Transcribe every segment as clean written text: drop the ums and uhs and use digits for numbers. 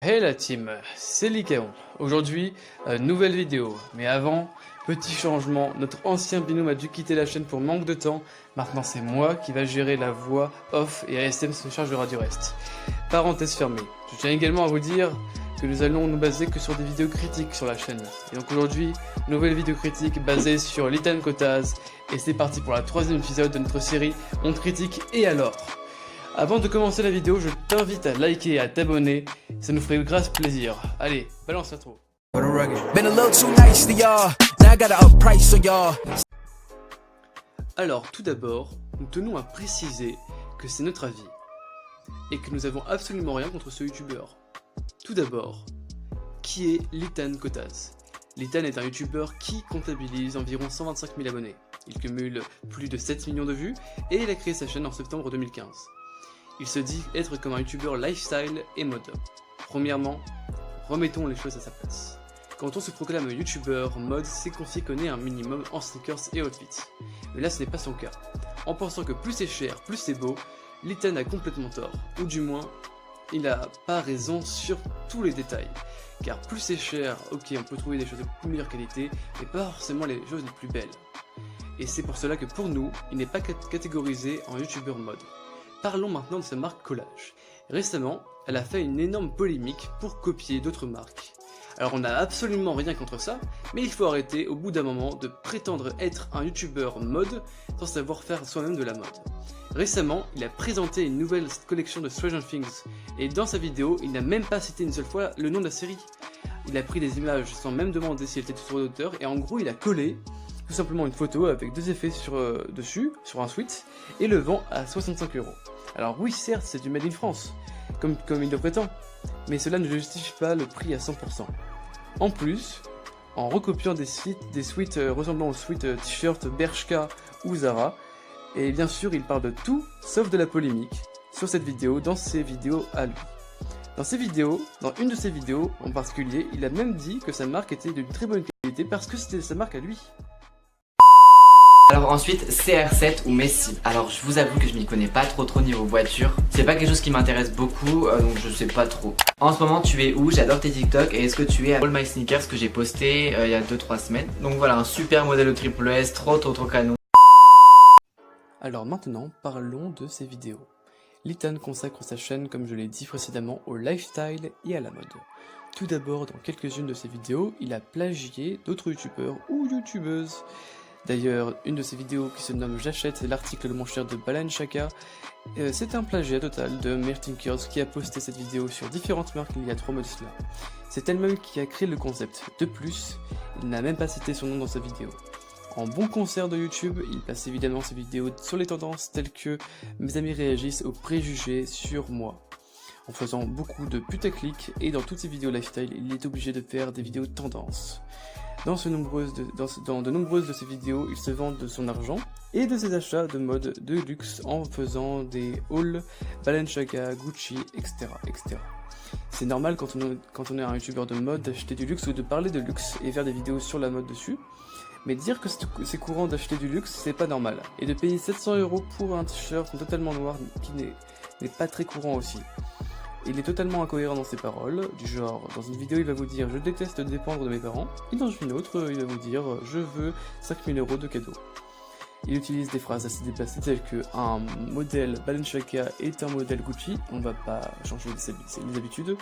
Hey la team, c'est Lycaon. Aujourd'hui, nouvelle vidéo. Mais avant, petit changement, notre ancien binôme a dû quitter la chaîne pour manque de temps. Maintenant c'est moi qui va gérer la voix off et ASM se chargera du reste. Parenthèse fermée. Je tiens également à vous dire que nous allons nous baser que sur des vidéos critiques sur la chaîne. Et donc aujourd'hui, nouvelle vidéo critique basée sur Litan Kotaz. Et c'est parti pour la troisième épisode de notre série On critique et alors. Avant de commencer la vidéo, je t'invite à liker et à t'abonner, ça nous ferait grave plaisir. Allez, balance l'intro. Alors, tout d'abord, nous tenons à préciser que c'est notre avis, et que nous avons absolument rien contre ce youtubeur. Tout d'abord, qui est Litan Kotaz? Litan est un youtubeur qui comptabilise environ 125 000 abonnés. Il cumule plus de 7 millions de vues, et il a créé sa chaîne en septembre 2015. Il se dit être comme un youtubeur lifestyle et mode. Premièrement, remettons les choses à sa place. Quand on se proclame youtubeur mode, c'est qu'on s'y connaît un minimum en sneakers et outfits. Mais là ce n'est pas son cas. En pensant que plus c'est cher, plus c'est beau, Litan a complètement tort. Ou du moins, il n'a pas raison sur tous les détails. Car plus c'est cher, ok on peut trouver des choses de plus meilleure qualité, mais pas forcément les choses les plus belles. Et c'est pour cela que pour nous, il n'est pas catégorisé en youtubeur mode. Parlons maintenant de sa marque Collage. Récemment, elle a fait une énorme polémique pour copier d'autres marques. Alors on n'a absolument rien contre ça, mais il faut arrêter au bout d'un moment de prétendre être un youtubeur mode sans savoir faire soi-même de la mode. Récemment, il a présenté une nouvelle collection de Stranger Things, et dans sa vidéo, il n'a même pas cité une seule fois le nom de la série. Il a pris des images sans même demander si elle était toujours d'auteur, et en gros il a collé tout simplement une photo avec deux effets dessus, sur un sweat, et le vend à 65 €. Alors oui, certes, c'est du Made in France, comme il le prétend, mais cela ne justifie pas le prix à 100%. En plus, en recopiant des sweats ressemblant aux sweats t-shirt Bershka ou Zara, et bien sûr, il parle de tout, sauf de la polémique, sur cette vidéo, dans ses vidéos à lui. Dans une de ses vidéos en particulier, il a même dit que sa marque était d'une très bonne qualité parce que c'était sa marque à lui. Alors ensuite, CR7 ou Messi. Alors je vous avoue que je m'y connais pas trop niveau voiture. C'est pas quelque chose qui m'intéresse beaucoup, donc je sais pas trop. En ce moment, tu es où? J'adore tes TikTok. Et est-ce que tu es à All My Sneakers que j'ai posté il y a 2-3 semaines? Donc voilà, un super modèle au triple S, trop canon. Alors maintenant, parlons de ses vidéos. Litan consacre sa chaîne, comme je l'ai dit précédemment, au lifestyle et à la mode. Tout d'abord, dans quelques-unes de ses vidéos, il a plagié d'autres youtubeurs ou youtubeuses. D'ailleurs, une de ses vidéos qui se nomme J'achète l'article de mon cher de Balenciaga, c'est un plagiat total de Mertinkers qui a posté cette vidéo sur différentes marques il y a 3 mois de cela. C'est elle-même qui a créé le concept. De plus, il n'a même pas cité son nom dans sa vidéo. En bon concert de YouTube, il place évidemment ses vidéos sur les tendances telles que mes amis réagissent aux préjugés sur moi. En faisant beaucoup de putaclic et dans toutes ses vidéos lifestyle, il est obligé de faire des vidéos tendances. Dans de nombreuses de ses vidéos, il se vante de son argent et de ses achats de mode de luxe en faisant des hauls Balenciaga, Gucci, etc. C'est normal quand on est un youtubeur de mode d'acheter du luxe ou de parler de luxe et faire des vidéos sur la mode dessus. Mais dire que c'est courant d'acheter du luxe, c'est pas normal. Et de payer 700 € pour un t-shirt totalement noir qui n'est pas très courant aussi. Il est totalement incohérent dans ses paroles, du genre, dans une vidéo il va vous dire « je déteste dépendre de mes parents » et dans une autre il va vous dire « je veux 5000 € de cadeaux ». Il utilise des phrases assez déplacées telles que « un modèle Balenciaga est un modèle Gucci », on va pas changer les habitudes,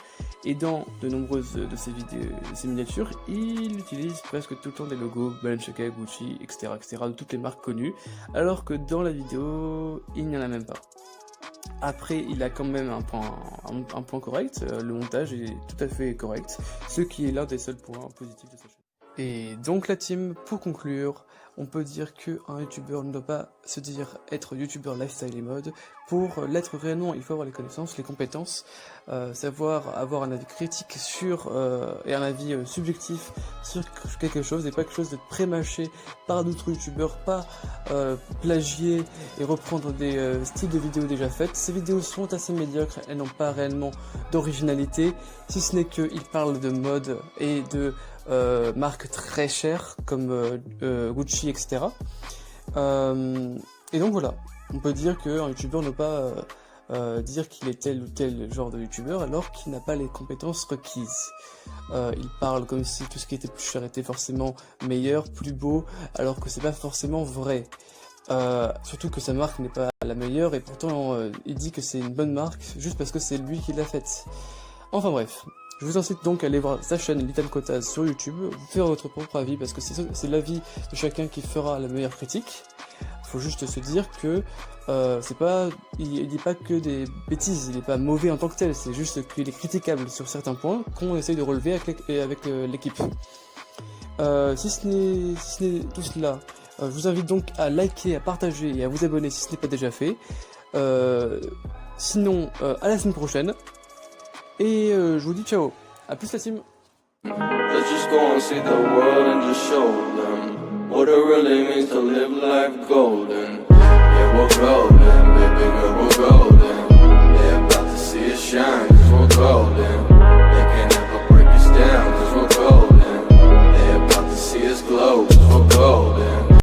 et dans de nombreuses de ses miniatures, il utilise presque tout le temps des logos Balenciaga, Gucci, etc. de toutes les marques connues, alors que dans la vidéo, il n'y en a même pas. Après, il a quand même un point correct, le montage est tout à fait correct, ce qui est l'un des seuls points positifs de sa chaîne. Et donc la team, pour conclure, on peut dire qu'un youtubeur ne doit pas se dire être youtubeur lifestyle et mode. Pour l'être réellement, il faut avoir les connaissances, les compétences, savoir avoir un avis critique sur et un avis subjectif sur quelque chose et pas quelque chose de pré-mâché par d'autres youtubeurs, pas plagier et reprendre des styles de vidéos déjà faites. Ces vidéos sont assez médiocres, elles n'ont pas réellement d'originalité, si ce n'est qu'ils parlent de mode et de marques très chères comme Gucci, etc. Et donc voilà, on peut dire qu'un youtubeur ne doit pas dire qu'il est tel ou tel genre de youtubeur alors qu'il n'a pas les compétences requises. Il parle comme si tout ce qui était plus cher était forcément meilleur, plus beau, alors que c'est pas forcément vrai. Surtout que sa marque n'est pas la meilleure et pourtant il dit que c'est une bonne marque juste parce que c'est lui qui l'a faite. Enfin bref, je vous incite donc à aller voir sa chaîne Lithan Kotaz sur YouTube, vous faire votre propre avis parce que c'est l'avis de chacun qui fera la meilleure critique. Faut juste se dire que il dit pas que des bêtises, il est pas mauvais en tant que tel, c'est juste qu'il est critiquable sur certains points qu'on essaye de relever avec l'équipe. Si ce n'est tout cela, je vous invite donc à liker, à partager et à vous abonner si ce n'est pas déjà fait. Sinon, à la semaine prochaine. Et je vous dis ciao. A plus la team. Let's just go and see the world and just show them what it really means to live life golden. Yeah, we're golden, baby girl, we're golden. They're about to see us shine, 'cause we're golden.